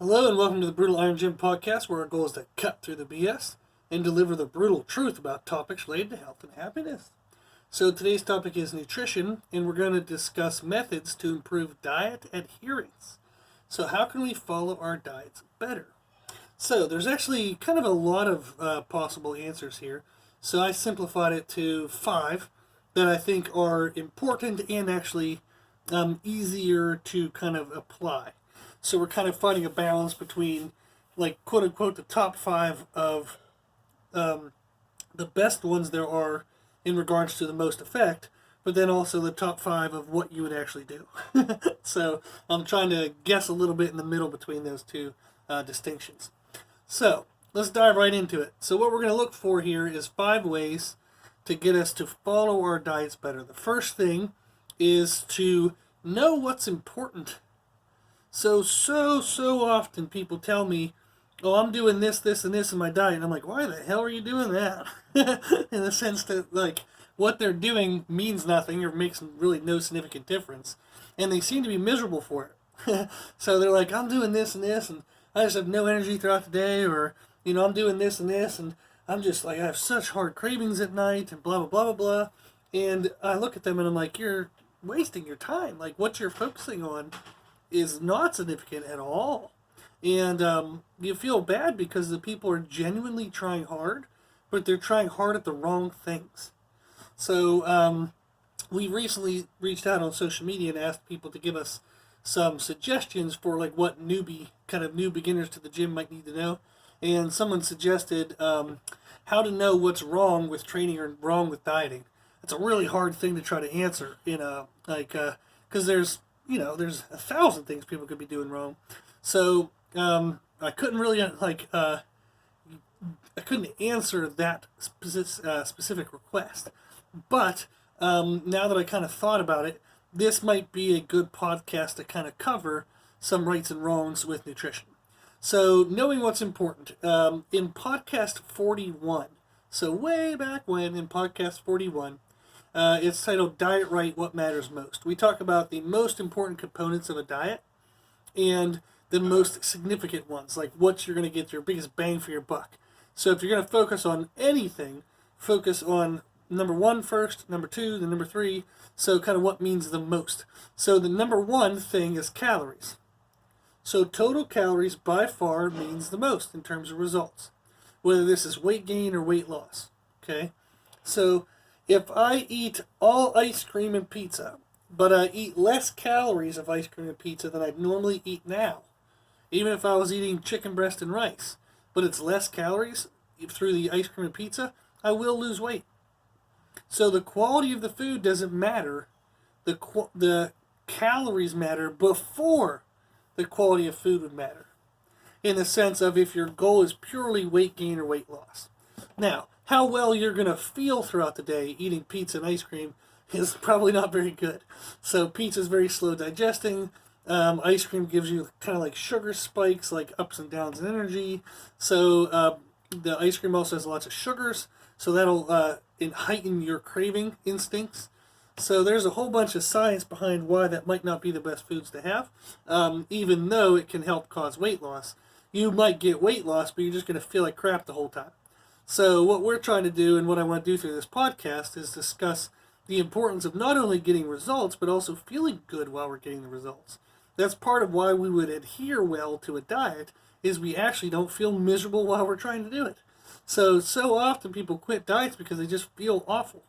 Hello and welcome to the Brutal Iron Gym podcast, where our goal is to cut through the BS and deliver the brutal truth about topics related to health and happiness. So today's topic is nutrition, and we're going to discuss methods to improve diet adherence. So how can we follow our diets better? So there's actually kind of a lot of possible answers here. So I simplified it to 5 that I think are important and actually easier to kind of apply. So we're kind of finding a balance between, like, quote unquote, the top 5 of the best ones there are in regards to the most effect, but then also the top 5 of what you would actually do. So I'm trying to guess a little bit in the middle between those two distinctions. So let's dive right into it. So what we're going to look for here is 5 ways to get us to follow our diets better. The first thing is to know what's important. So often people tell me, oh, I'm doing this, this, and this in my diet. And I'm like, why the hell are you doing that? In the sense that, like, what they're doing means nothing or makes really no significant difference. And they seem to be miserable for it. So they're like, I'm doing this and this, and I just have no energy throughout the day. Or, I'm doing this and this, and I'm just like, I have such hard cravings at night, and blah, blah, blah, blah, blah. And I look at them and I'm like, you're wasting your time. Like, what you're focusing on is not significant at all. And you feel bad because the people are genuinely trying hard, but they're trying hard at the wrong things. So we recently reached out on social media and asked people to give us some suggestions for, like, what new beginners to the gym might need to know. And someone suggested how to know what's wrong with training or wrong with dieting. It's a really hard thing to try to answer, because there's 1,000 things people could be doing wrong. So I couldn't really I couldn't answer that specific request. But now that I kind of thought about it, this might be a good podcast to kind of cover some rights and wrongs with nutrition. So knowing what's important. In podcast 41, so way back when, in podcast 41, it's titled Diet Right, What Matters Most. We talk about the most important components of a diet and the most significant ones, like what you're going to get your biggest bang for your buck. So if you're going to focus on anything, focus on number 1 first, number 2, then number 3, so kind of what means the most. So the number 1 thing is calories. So total calories by far means the most in terms of results, whether this is weight gain or weight loss. Okay? So if I eat all ice cream and pizza, but I eat less calories of ice cream and pizza than I'd normally eat now, even if I was eating chicken breast and rice, but it's less calories through the ice cream and pizza, I will lose weight. So the quality of the food doesn't matter. The calories matter before the quality of food would matter, in the sense of if your goal is purely weight gain or weight loss. Now, how well you're going to feel throughout the day eating pizza and ice cream is probably not very good. So pizza is very slow digesting. Ice cream gives you kind of like sugar spikes, like ups and downs in energy. So the ice cream also has lots of sugars, so that'll heighten your craving instincts. So there's a whole bunch of science behind why that might not be the best foods to have, even though it can help cause weight loss. You might get weight loss, but you're just going to feel like crap the whole time. So what we're trying to do, and what I want to do through this podcast, is discuss the importance of not only getting results, but also feeling good while we're getting the results. That's part of why we would adhere well to a diet, is we actually don't feel miserable while we're trying to do it. So often people quit diets because they just feel awful.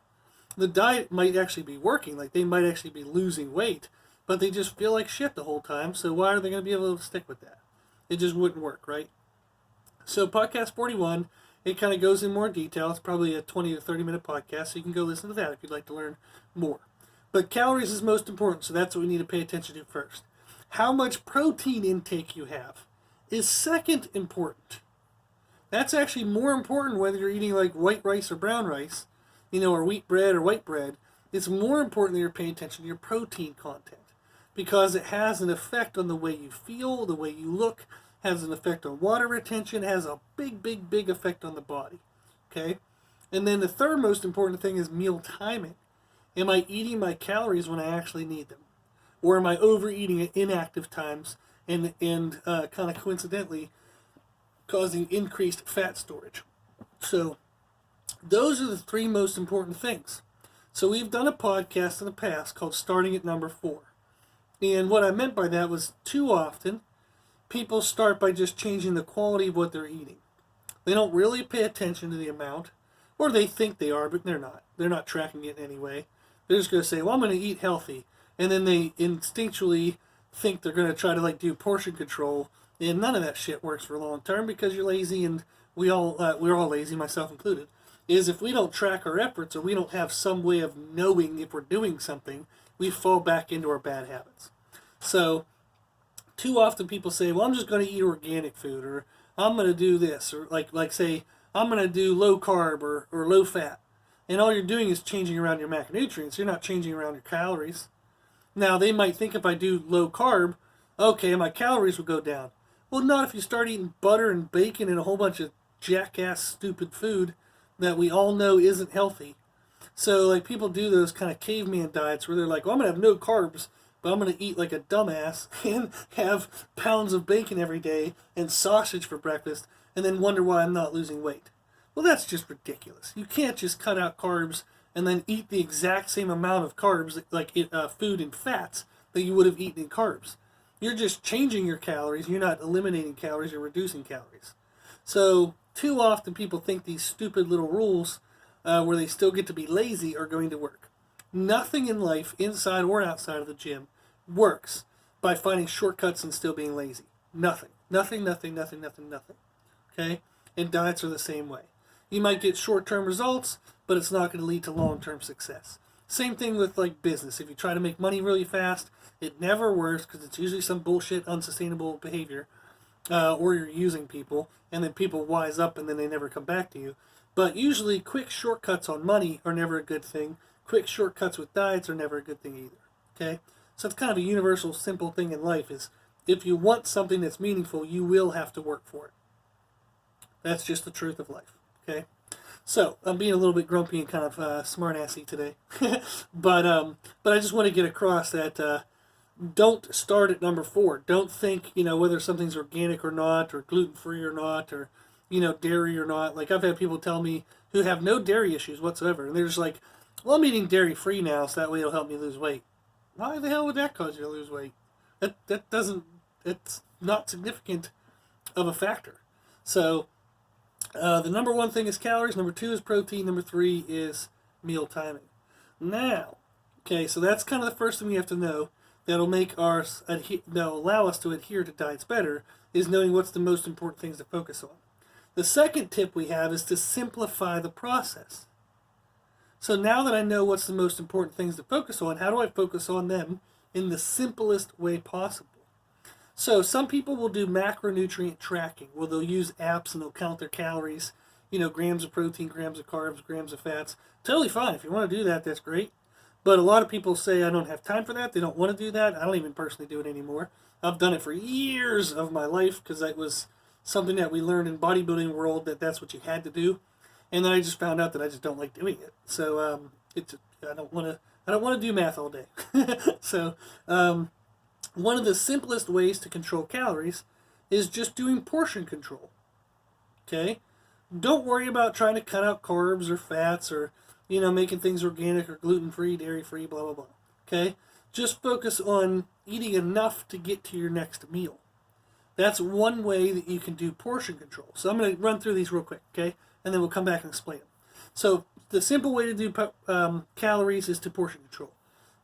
The diet might actually be working, like they might actually be losing weight, but they just feel like shit the whole time, so why are they going to be able to stick with that? It just wouldn't work, right? So podcast 41, it kind of goes in more detail. It's probably a 20 to 30 minute podcast, so you can go listen to that if you'd like to learn more. But calories is most important, so that's what we need to pay attention to first. How much protein intake you have is second important. That's actually more important whether you're eating like white rice or brown rice, or wheat bread or white bread. It's more important that you're paying attention to your protein content, because it has an effect on the way you feel, the way you look, has an effect on water retention, has a big effect on the body. Okay? And then the third most important thing is meal timing. Am I eating my calories when I actually need them? Or am I overeating at inactive times and kind of coincidentally causing increased fat storage. So those are the three most important things. So we've done a podcast in the past called Starting at Number 4. And what I meant by that was too often people start by just changing the quality of what they're eating. They don't really pay attention to the amount, or they think they are, but they're not. They're not tracking it anyway. They're just going to say, well, I'm going to eat healthy. And then they instinctually think they're going to try to like do portion control. And none of that shit works for long term because you're lazy, and we're all lazy, myself included. Is if we don't track our efforts or we don't have some way of knowing if we're doing something, we fall back into our bad habits. So too often people say, well, I'm just going to eat organic food, or I'm going to do this, or like say, I'm going to do low carb or low fat. And all you're doing is changing around your macronutrients. You're not changing around your calories. Now, they might think if I do low carb, okay, my calories will go down. Well, not if you start eating butter and bacon and a whole bunch of jackass stupid food that we all know isn't healthy. So, like, people do those kind of caveman diets where they're like, well, I'm going to have no carbs, but I'm going to eat like a dumbass and have pounds of bacon every day and sausage for breakfast and then wonder why I'm not losing weight. Well, that's just ridiculous. You can't just cut out carbs and then eat the exact same amount of carbs, like food and fats, that you would have eaten in carbs. You're just changing your calories. You're not eliminating calories. You're reducing calories. So too often people think these stupid little rules where they still get to be lazy are going to work. Nothing in life, inside or outside of the gym, works by finding shortcuts and still being lazy. Nothing. Nothing. Okay? And diets are the same way. You might get short-term results, but it's not going to lead to long-term success. Same thing with like business. If you try to make money really fast, it never works because it's usually some bullshit, unsustainable behavior, or you're using people, and then people wise up and then they never come back to you. But usually quick shortcuts on money are never a good thing. Quick shortcuts with diets are never a good thing either. Okay? So it's kind of a universal, simple thing in life is if you want something that's meaningful, you will have to work for it. That's just the truth of life. Okay? So I'm being a little bit grumpy and kind of smart-assy today. but I just want to get across that don't start at number 4. Don't think, whether something's organic or not, or gluten-free or not, or, dairy or not. Like, I've had people tell me who have no dairy issues whatsoever, and they're just like, well, I'm eating dairy-free now, so that way it'll help me lose weight. Why the hell would that cause you to lose weight? That doesn't, it's not significant of a factor. So, the number 1 thing is calories, number 2 is protein, number 3 is meal timing. Now, okay, so that's kind of the first thing we have to know that'll allow us to adhere to diets better, is knowing what's the most important things to focus on. The second tip we have is to simplify the process. So now that I know what's the most important things to focus on, how do I focus on them in the simplest way possible? So some people will do macronutrient tracking, where they'll use apps and they'll count their calories, grams of protein, grams of carbs, grams of fats. Totally fine. If you want to do that, that's great. But a lot of people say, I don't have time for that. They don't want to do that. I don't even personally do it anymore. I've done it for years of my life because that was something that we learned in bodybuilding world, that's what you had to do. And then I just found out that I just don't like doing it. So I don't want to do math all day. So one of the simplest ways to control calories is just doing portion control. Okay? Don't worry about trying to cut out carbs or fats or, making things organic or gluten-free, dairy-free, blah, blah, blah. Okay? Just focus on eating enough to get to your next meal. That's one way that you can do portion control. So I'm going to run through these real quick, okay? And then we'll come back and explain them. So the simple way to do calories is to portion control.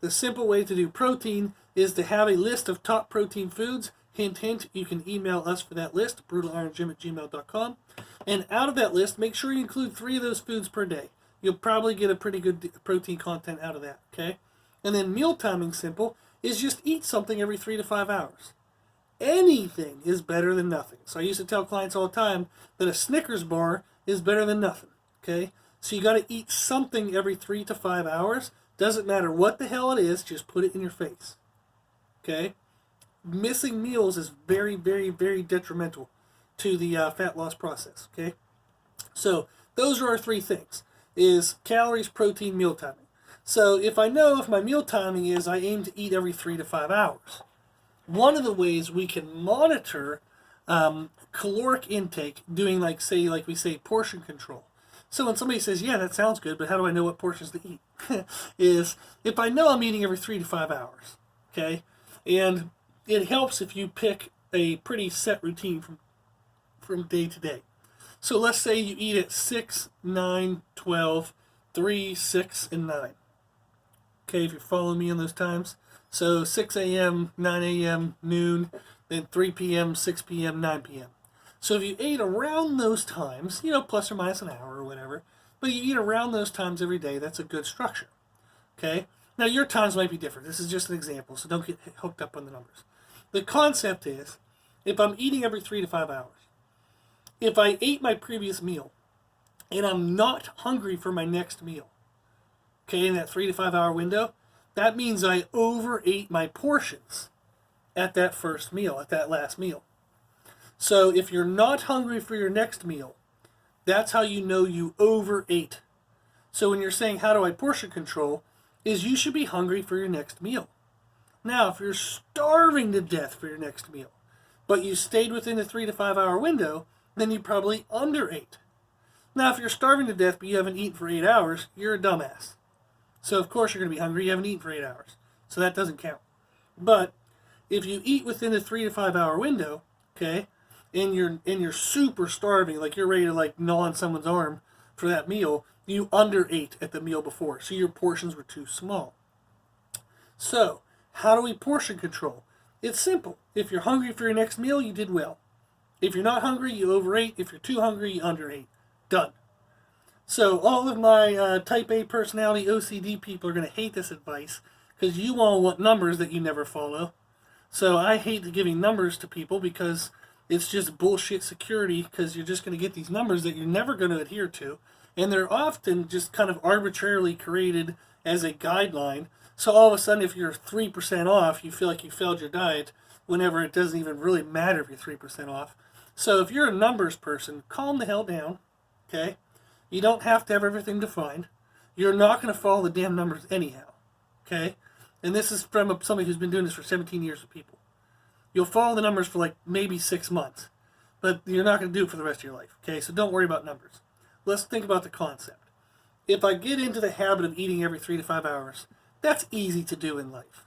The simple way to do protein is to have a list of top protein foods. Hint, hint, you can email us for that list, brutalirongym@gmail.com. And out of that list, make sure you include 3 of those foods per day. You'll probably get a pretty good protein content out of that, okay? And then meal timing, simple, is just eat something every 3 to 5 hours. Anything is better than nothing. So I used to tell clients all the time that a Snickers bar is better than nothing, okay? So you got to eat something every 3 to 5 hours. Doesn't matter what the hell it is, just put it in your face, okay? Missing meals is very, very, very detrimental to the fat loss process, okay? So those are our 3 things, is calories, protein, meal timing. So if I know if my meal timing is I aim to eat every 3 to 5 hours, one of the ways we can monitor caloric intake, doing like we say portion control. So when somebody says, yeah, that sounds good, but how do I know what portions to eat? Is if I know I'm eating every 3 to 5 hours, okay? And it helps if you pick a pretty set routine from day to day. So let's say you eat at 6, 9, 12, 3, 6, and 9. Okay, if you're following me on those times. So 6 a.m., 9 a.m., noon, then 3 p.m., 6 p.m., 9 p.m. So if you ate around those times, plus or minus an hour or whatever, but you eat around those times every day, that's a good structure. Okay? Now your times might be different. This is just an example, so don't get hooked up on the numbers. The concept is, if I'm eating every 3 to 5 hours, if I ate my previous meal and I'm not hungry for my next meal, okay, in that 3 to 5 hour window, that means I overate my portions at that first meal, at that last meal. So if you're not hungry for your next meal, that's how you know you overate. So when you're saying, how do I portion control, is you should be hungry for your next meal. Now, if you're starving to death for your next meal, but you stayed within the 3 to 5 hour window, then you probably underate. Now, if you're starving to death but you haven't eaten for 8 hours, you're a dumbass. So of course you're going to be hungry. You haven't eaten for 8 hours. So that doesn't count. But if you eat within the 3 to 5 hour window, okay, and you're super starving, like you're ready to like gnaw on someone's arm for that meal, you underate at the meal before. So your portions were too small. So how do we portion control? It's simple. If you're hungry for your next meal, you did well. If you're not hungry, you overate. If you're too hungry, you underate. Done. So all of my type A personality OCD people are going to hate this advice because you all want numbers that you never follow. So I hate giving numbers to people because it's just bullshit security, because you're just going to get these numbers that you're never going to adhere to. And they're often just kind of arbitrarily created as a guideline. So all of a sudden, if you're 3% off, you feel like you failed your diet, whenever it doesn't even really matter if you're 3% off. So if you're a numbers person, calm the hell down, okay? You don't have to have everything defined. You're not going to follow the damn numbers anyhow, okay? And this is from somebody who's been doing this for 17 years with people. You'll follow the numbers for like maybe 6 months, but you're not going to do it for the rest of your life, okay? So don't worry about numbers. Let's think about the concept. If I get into the habit of eating every 3 to 5 hours, that's easy to do in life.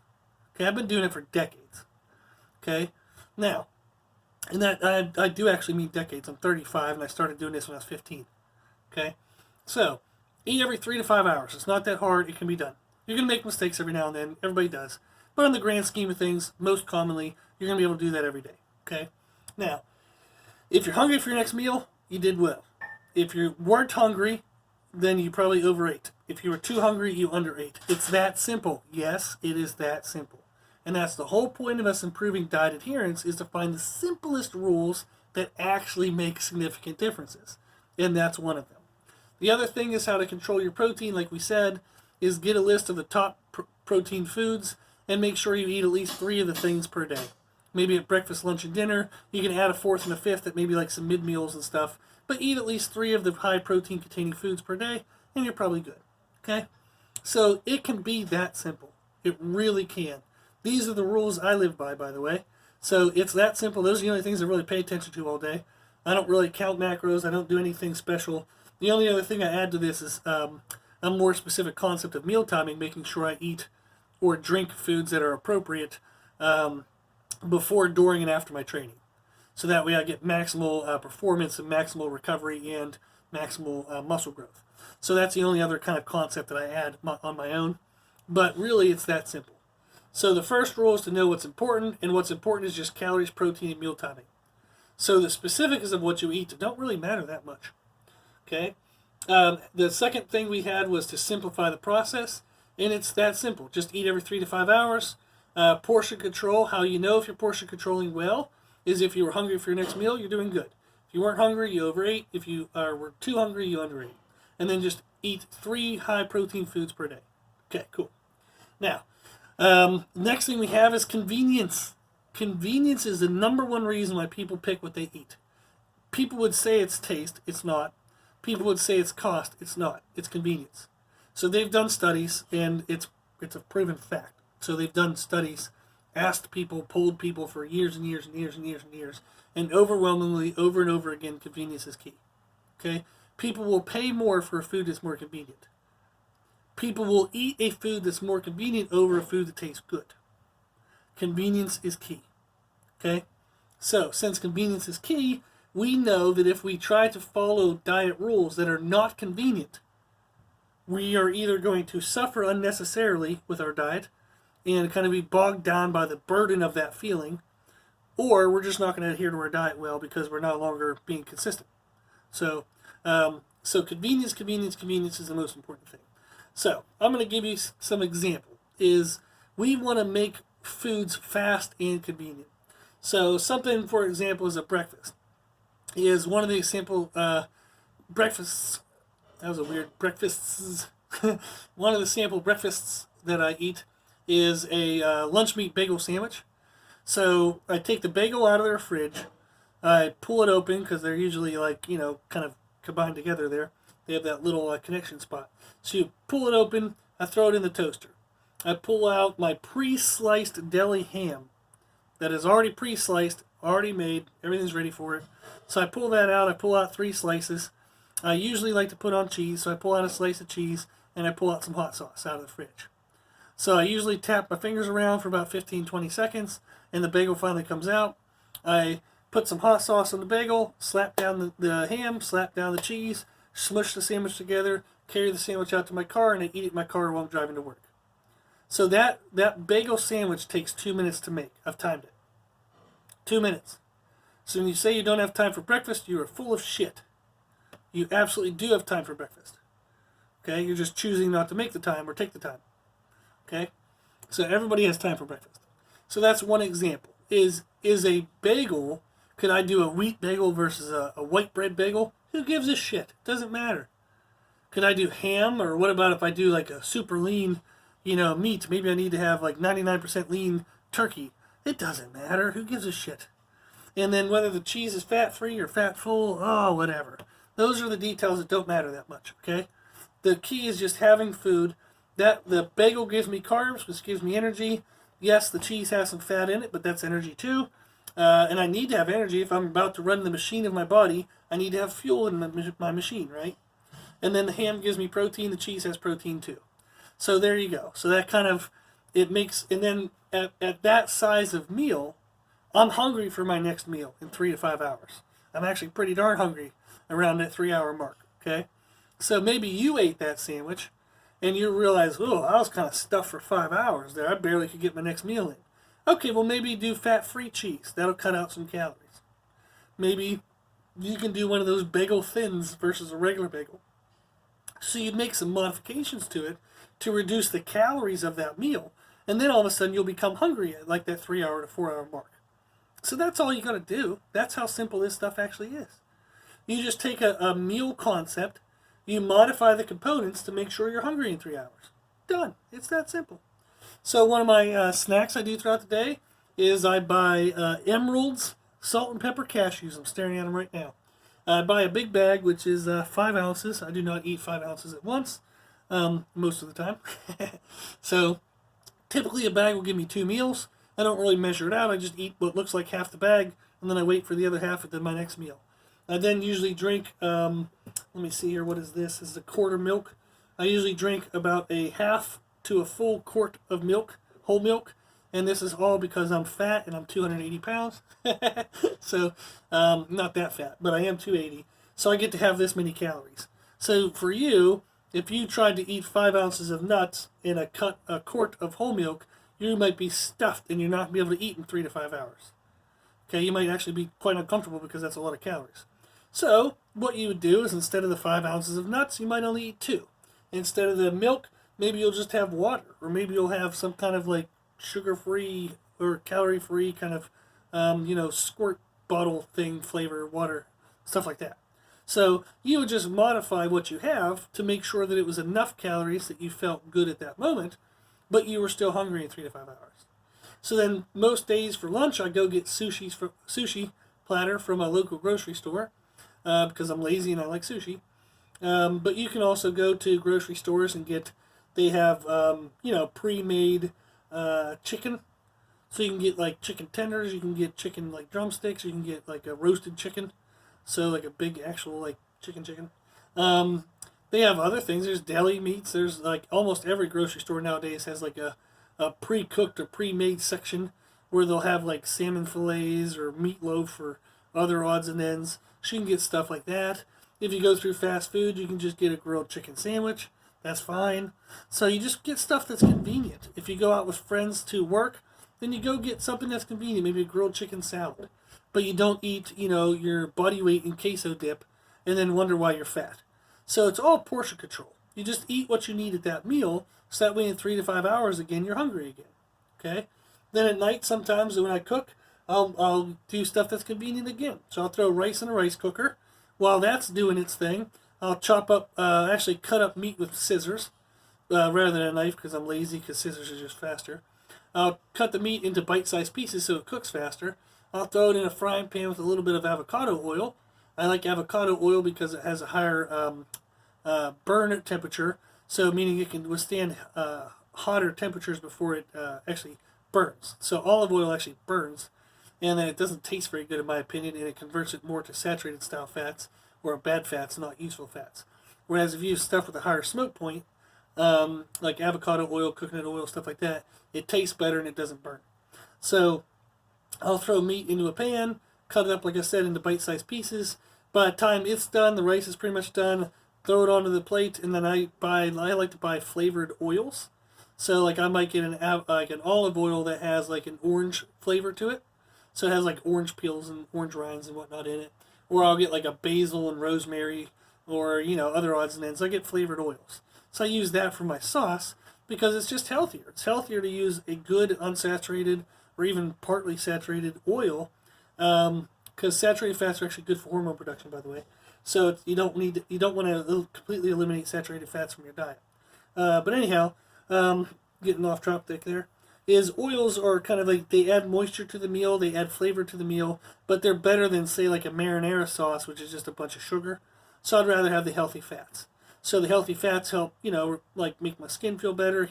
Okay, I've been doing it for decades. Okay, now, and that I do actually mean decades. I'm 35 and I started doing this when I was 15. Okay, so eat every 3 to 5 hours. It's not that hard. It can be done. You're going to make mistakes every now and then. Everybody does. But in the grand scheme of things, most commonly, you're going to be able to do that every day. Okay, now, if you're hungry for your next meal, you did well. If you weren't hungry, then you probably overate. If you were too hungry, you underate. It's that simple. Yes, it is that simple. And that's the whole point of us improving diet adherence, is to find the simplest rules that actually make significant differences. And that's one of them. The other thing is how to control your protein, like we said, is get a list of the top protein foods and make sure you eat at least 3 of the things per day. Maybe at breakfast, lunch, and dinner. You can add a 4th and a 5th at maybe like some mid-meals and stuff. But eat at least 3 of the high protein containing foods per day, and you're probably good. Okay? So it can be that simple. It really can. These are the rules I live by the way. So it's that simple. Those are the only things I really pay attention to all day. I don't really count macros. I don't do anything special. The only other thing I add to this is a more specific concept of meal timing, making sure I eat or drink foods that are appropriate before, during, and after my training. So that way I get maximal performance and maximal recovery and maximal muscle growth. So that's the only other kind of concept that I add on my own. But really, it's that simple. So the first rule is to know what's important, and what's important is just calories, protein, and meal timing. So the specifics of what you eat don't really matter that much. Okay? The second thing we had was to simplify the process, and it's that simple. Just eat every 3 to 5 hours. Portion control, how you know if you're portion controlling well is if you were hungry for your next meal, you're doing good. If you weren't hungry, you overate. If you were too hungry, you underate. And then just eat 3 high protein foods per day. Okay, cool. Now, next thing we have is convenience. Convenience is the number one reason why people pick what they eat. People would say it's taste. It's not. People would say it's cost. It's not. It's convenience. So they've done studies, and it's a proven fact. So they've done studies asked people, polled people for years and years and years and years and years, and overwhelmingly, over and over again, convenience is key. Okay? People will pay more for a food that's more convenient. People will eat a food that's more convenient over a food that tastes good. Convenience is key. Okay? So, since convenience is key, we know that if we try to follow diet rules that are not convenient, we are either going to suffer unnecessarily with our diet and kind of be bogged down by the burden of that feeling, or we're just not going to adhere to our diet well because we're no longer being consistent. So, convenience is the most important thing. So, I'm going to give you some example. We want to make foods fast and convenient. So, something, for example, is a breakfast. Is one of the simple breakfasts. That was a weird breakfasts. One of the sample breakfasts that I eat is a lunch meat bagel sandwich. So I take the bagel out of their fridge. I pull it open because they're usually kind of combined together there. They have that little connection spot. So you pull it open. I throw it in the toaster. I pull out my pre-sliced deli ham that is already pre-sliced, already made. Everything's ready for it. So I pull that out. I pull out 3 slices. I usually like to put on cheese, so I pull out a slice of cheese and I pull out some hot sauce out of the fridge. So I usually tap my fingers around for about 15-20 seconds and the bagel finally comes out. I put some hot sauce on the bagel, slap down the ham, slap down the cheese, smush the sandwich together, carry the sandwich out to my car, and I eat it in my car while I'm driving to work. So that bagel sandwich takes 2 minutes to make. I've timed it. 2 minutes. So when you say you don't have time for breakfast, you are full of shit. You absolutely do have time for breakfast. Okay? You're just choosing not to make the time or take the time. Okay? So everybody has time for breakfast. So that's one example. Is a bagel, could I do a wheat bagel versus a white bread bagel? Who gives a shit? Doesn't matter. Could I do ham, or what about if I do like a super lean, meat? Maybe I need to have like 99% lean turkey. It doesn't matter. Who gives a shit? And then whether the cheese is fat-free or fat-full, whatever. Those are the details that don't matter that much, okay? The key is just having food. That the bagel gives me carbs, which gives me energy. Yes, the cheese has some fat in it, but that's energy too. And I need to have energy. If I'm about to run the machine of my body, I need to have fuel in my machine, right? And then the ham gives me protein. The cheese has protein too. So there you go. So that kind of, it makes, and then at that size of meal, I'm hungry for my next meal in 3 to 5 hours. I'm actually pretty darn hungry around that 3-hour mark, okay? So maybe you ate that sandwich and you realize, oh, I was kind of stuffed for 5 hours there. I barely could get my next meal in. Okay, well, maybe do fat-free cheese. That'll cut out some calories. Maybe you can do one of those bagel thins versus a regular bagel. So you'd make some modifications to it to reduce the calories of that meal, and then all of a sudden you'll become hungry at like that 3-hour to 4-hour mark. So that's all you got to do. That's how simple this stuff actually is. You just take a meal concept, you modify the components to make sure you're hungry in 3 hours. Done. It's that simple. So one of my snacks I do throughout the day is I buy Emerald's salt and pepper cashews. I'm staring at them right now. I buy a big bag, which is 5 ounces. I do not eat 5 ounces at once, most of the time. So typically a bag will give me 2 meals. I don't really measure it out. I just eat what looks like half the bag, and then I wait for the other half at my next meal. I then usually drink, let me see here, what is this? This is a quart of milk. I usually drink about a half to a full quart of milk, whole milk, and this is all because I'm fat and I'm 280 pounds. So, not that fat, but I am 280. So I get to have this many calories. So for you, if you tried to eat 5 ounces of nuts in a quart of whole milk, you might be stuffed and you're not going to be able to eat in 3 to 5 hours. Okay, you might actually be quite uncomfortable because that's a lot of calories. So what you would do is instead of the 5 ounces of nuts, you might only eat 2. Instead of the milk, maybe you'll just have water, or maybe you'll have some kind of like sugar-free or calorie-free kind of, squirt bottle thing, flavor, water, stuff like that. So you would just modify what you have to make sure that it was enough calories that you felt good at that moment, but you were still hungry in 3 to 5 hours. So then most days for lunch, I go get sushi platter from a local grocery store because I'm lazy and I like sushi. But you can also go to grocery stores and they have pre-made chicken. So you can get like chicken tenders, you can get chicken like drumsticks, you can get like a roasted chicken. So like a big actual like chicken. They have other things. There's deli meats. There's like almost every grocery store nowadays has like a pre-cooked or pre-made section where they'll have like salmon fillets or meatloaf or other odds and ends. So you can get stuff like that. If you go through fast food, you can just get a grilled chicken sandwich. That's fine. So you just get stuff that's convenient. If you go out with friends to work, then you go get something that's convenient, maybe a grilled chicken salad. But you don't eat, your body weight in queso dip and then wonder why you're fat. So it's all portion control. You just eat what you need at that meal, so that way in 3 to 5 hours again, you're hungry again. Okay? Then at night, sometimes when I cook, I'll do stuff that's convenient again. So I'll throw rice in a rice cooker. While that's doing its thing, I'll actually cut up meat with scissors rather than a knife because I'm lazy because scissors are just faster. I'll cut the meat into bite-sized pieces so it cooks faster. I'll throw it in a frying pan with a little bit of avocado oil. I like avocado oil because it has a higher burn temperature, so meaning it can withstand hotter temperatures before it actually burns. So olive oil actually burns, and then it doesn't taste very good in my opinion, and it converts it more to saturated style fats or bad fats, not useful fats. Whereas if you use stuff with a higher smoke point, like avocado oil, coconut oil, stuff like that, it tastes better and it doesn't burn. So I'll throw meat into a pan, cut it up, like I said, into bite-sized pieces. By the time it's done, the rice is pretty much done. Throw it onto the plate, and then I like to buy flavored oils. So like I might get an olive oil that has like an orange flavor to it. So it has like orange peels and orange rinds and whatnot in it. Or I'll get like a basil and rosemary or, other odds and ends. I get flavored oils. So I use that for my sauce because it's just healthier. It's healthier to use a good unsaturated or even partly saturated oil because saturated fats are actually good for hormone production, by the way. So you don't want to completely eliminate saturated fats from your diet. But anyhow, getting off topic there, is oils are kind of like they add moisture to the meal, they add flavor to the meal, but they're better than say like a marinara sauce, which is just a bunch of sugar. So I'd rather have the healthy fats. So the healthy fats help, like make my skin feel better,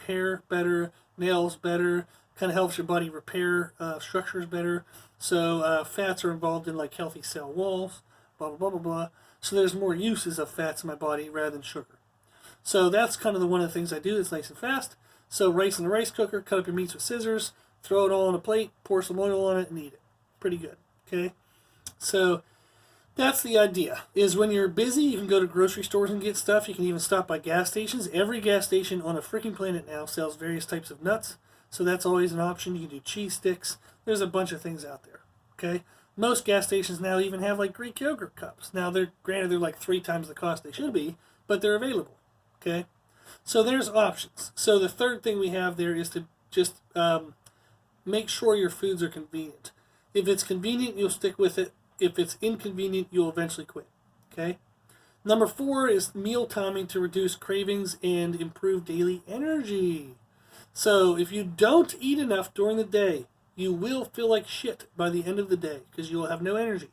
hair better, nails better, kind of helps your body repair structures better. So fats are involved in like healthy cell walls, blah, blah, blah, blah, blah. So there's more uses of fats in my body rather than sugar. So that's kind of one of the things I do that's nice and fast. So rice in a rice cooker, cut up your meats with scissors, throw it all on a plate, pour some oil on it, and eat it. Pretty good, okay? So that's the idea, is when you're busy, you can go to grocery stores and get stuff. You can even stop by gas stations. Every gas station on the freaking planet now sells various types of nuts. So that's always an option. You can do cheese sticks. There's a bunch of things out there, okay? Most gas stations now even have like Greek yogurt cups. Now, granted they're like 3 times the cost they should be, but they're available, okay? So there's options. So the third thing we have there is to just make sure your foods are convenient. If it's convenient, you'll stick with it. If it's inconvenient, you'll eventually quit, okay? Number 4 is meal timing to reduce cravings and improve daily energy. So if you don't eat enough during the day, you will feel like shit by the end of the day because you will have no energy.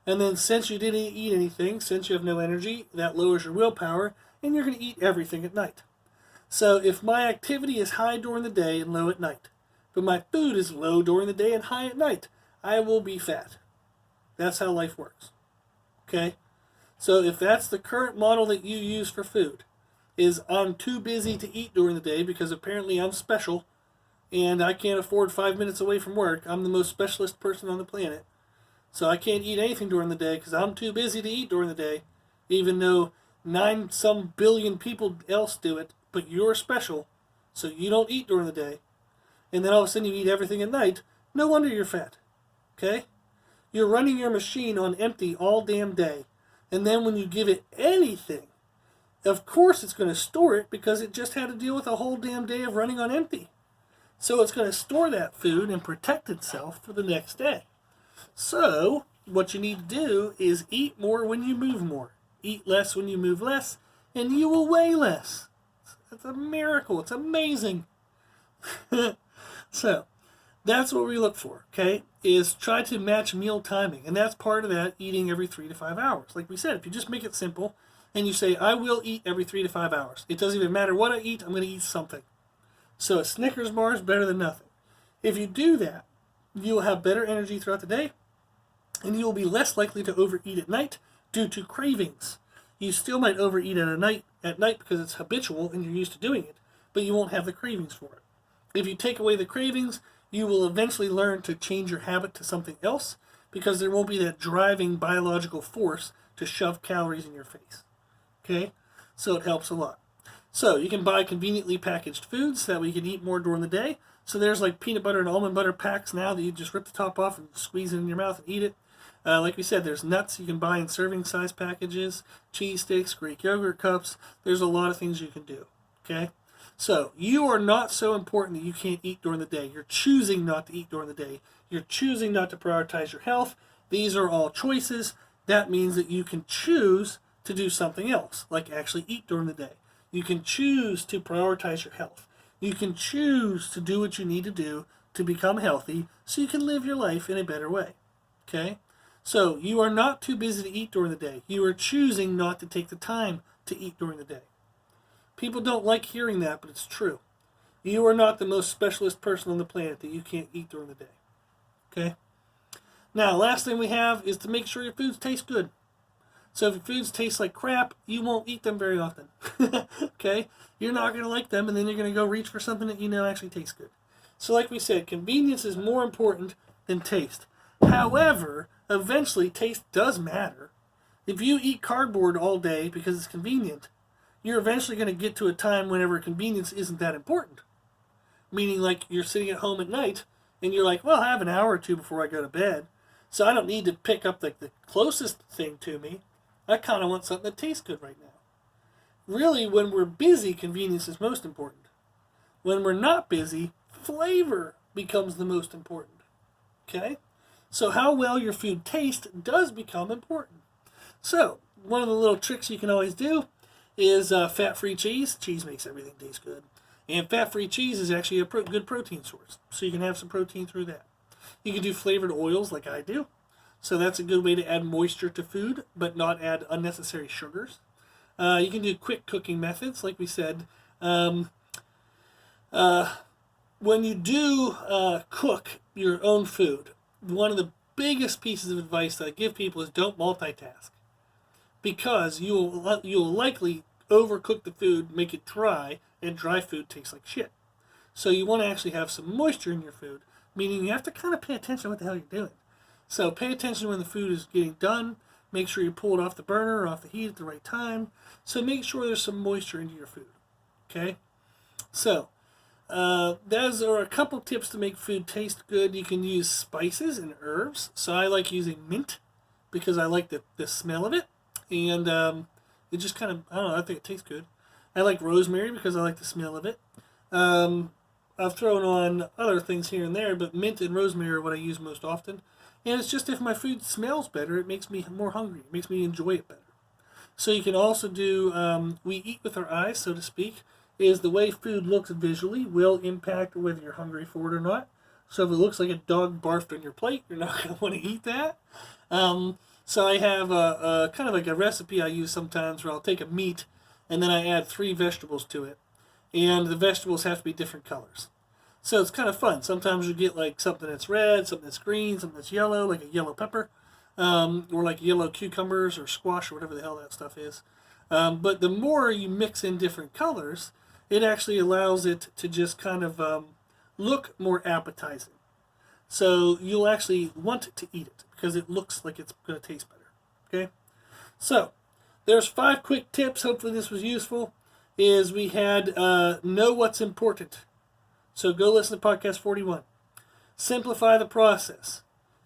And then since you didn't eat anything, since you have no energy, that lowers your willpower, and you're going to eat everything at night. So if my activity is high during the day and low at night, but my food is low during the day and high at night, I will be fat. That's how life works. Okay? So if that's the current model that you use for food, is I'm too busy to eat during the day because apparently I'm special and I can't afford 5 minutes away from work. I'm the most specialist person on the planet. So I can't eat anything during the day because I'm too busy to eat during the day, even though 9 some billion people else do it, but you're special, so you don't eat during the day. And then all of a sudden you eat everything at night. No wonder you're fat. Okay? You're running your machine on empty all damn day. And then when you give it anything, of course it's going to store it because it just had to deal with a whole damn day of running on empty. So it's going to store that food and protect itself for the next day. So what you need to do is eat more when you move more. Eat less when you move less, and you will weigh less. It's a miracle. It's amazing. So that's what we look for, okay, is try to match meal timing. And that's part of that, eating every 3 to 5 hours. Like we said, if you just make it simple and you say, I will eat every 3 to 5 hours. It doesn't even matter what I eat, I'm going to eat something. So a Snickers bar is better than nothing. If you do that, you'll have better energy throughout the day, and you will be less likely to overeat at night due to cravings. You still might overeat at night because it's habitual and you're used to doing it, but you won't have the cravings for it. If you take away the cravings, you will eventually learn to change your habit to something else because there won't be that driving biological force to shove calories in your face. Okay? So it helps a lot. So you can buy conveniently packaged foods so that way you can eat more during the day. So there's like peanut butter and almond butter packs now that you just rip the top off and squeeze it in your mouth and eat it. Like we said, there's nuts you can buy in serving size packages, cheese sticks, Greek yogurt cups. There's a lot of things you can do. Okay? So you are not so important that you can't eat during the day. You're choosing not to eat during the day. You're choosing not to prioritize your health. These are all choices. That means that you can choose to do something else, like actually eat during the day. You can choose to prioritize your health. You can choose to do what you need to do to become healthy so you can live your life in a better way. Okay? So you are not too busy to eat during the day. You are choosing not to take the time to eat during the day. People don't like hearing that, but it's true. You are not the most specialist person on the planet that you can't eat during the day. Okay? Now, last thing we have is to make sure your foods taste good. So if your foods taste like crap, you won't eat them very often. Okay? You're not going to like them, and then you're going to go reach for something that you know actually tastes good. So like we said, convenience is more important than taste. However, eventually taste does matter. If you eat cardboard all day because it's convenient, you're eventually going to get to a time whenever convenience isn't that important. Meaning like you're sitting at home at night, and you're like, well, I have an hour or two before I go to bed, so I don't need to pick up the closest thing to me. I kind of want something that tastes good right now. Really, when we're busy, convenience is most important. When we're not busy, flavor becomes the most important. Okay? So how well your food tastes does become important. So, one of the little tricks you can always do is fat-free cheese. Cheese makes everything taste good. And fat-free cheese is actually a good protein source. So you can have some protein through that. You can do flavored oils like I do. So that's a good way to add moisture to food, but not add unnecessary sugars. You can do quick cooking methods, like we said. When you do cook your own food, one of the biggest pieces of advice that I give people is don't multitask. Because you'll likely overcook the food, make it dry, and dry food tastes like shit. So you want to actually have some moisture in your food, meaning you have to kind of pay attention to what the hell you're doing. So pay attention when the food is getting done. Make sure you pull it off the burner or off the heat at the right time. So make sure there's some moisture into your food. Okay? So, those are a couple tips to make food taste good. You can use spices and herbs. So I like using mint because I like the smell of it. And it just kind of, I don't know, I think it tastes good. I like rosemary because I like the smell of it. I've thrown on other things here and there, but mint and rosemary are what I use most often. And it's just if my food smells better, it makes me more hungry. It makes me enjoy it better. So you can also do, we eat with our eyes, so to speak, is the way food looks visually will impact whether you're hungry for it or not. So if it looks like a dog barfed on your plate, you're not going to want to eat that. So I have a kind of like a recipe I use sometimes where I'll take a meat and then I add 3 vegetables to it. And the vegetables have to be different colors. So it's kind of fun. Sometimes you get like something that's red, something that's green, something that's yellow, like a yellow pepper, or like yellow cucumbers or squash or whatever the hell that stuff is. But the more you mix in different colors, it actually allows it to just kind of look more appetizing. So you'll actually want to eat it because it looks like it's going to taste better. Okay? So there's 5 quick tips. Hopefully this was useful. Is we had know what's important. So go listen to podcast 41. Simplify the process.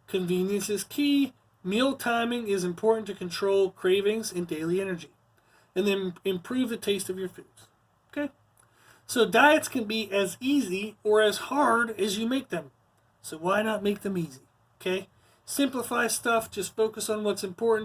Convenience is key. Meal timing is important to control cravings and daily energy. And then improve the taste of your foods. Okay? So diets can be as easy or as hard as you make them. So why not make them easy? Okay? Simplify stuff. Just focus on what's important.